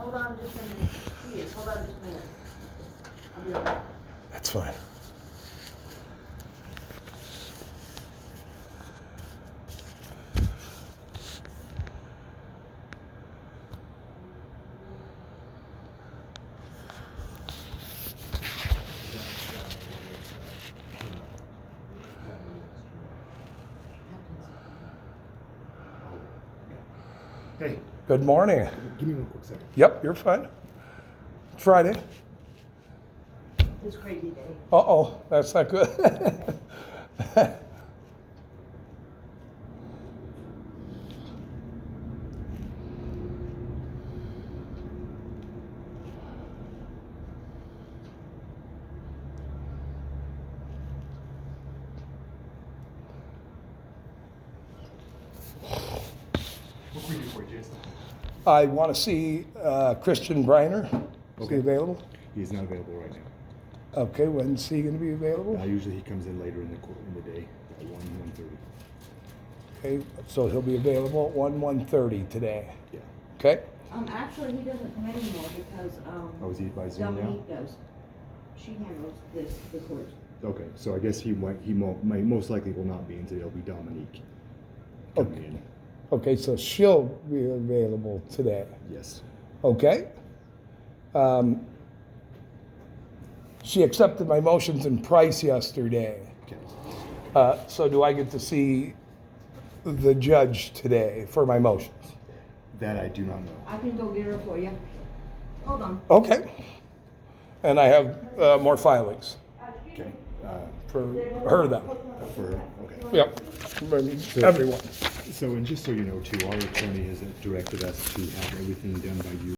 hold on just a minute. He is, hold on just a minute. I'll be right back. That's fine. Hey, Good morning. give me one quick second. Yep, you're fine. Friday. It's a crazy day. Uh-oh, that's not good. What can we do for you, Jason? I want to see Christian Briner. Is he Okay. available? He's not available right now. Okay, when's he going to be available? Usually he comes in later in the day, at 1:30. Okay, so he'll be available at 1:30 today. Yeah. Okay? Actually, he doesn't come anymore because, Oh, is he by Zoom now? Dominique does. She handles the court. Okay, so I guess he most likely will not be until it'll be Dominique coming Okay. in. Okay, so she'll be available today. Yes. Okay? She accepted my motions and price yesterday. Okay. So do I get to see the judge today for my motions? That I do not know. I can go get her for you. Hold on. Okay. And I have more filings Okay. for her then. For okay. Yep, everyone. So, and just so you know too, our attorney has directed us to have everything done by you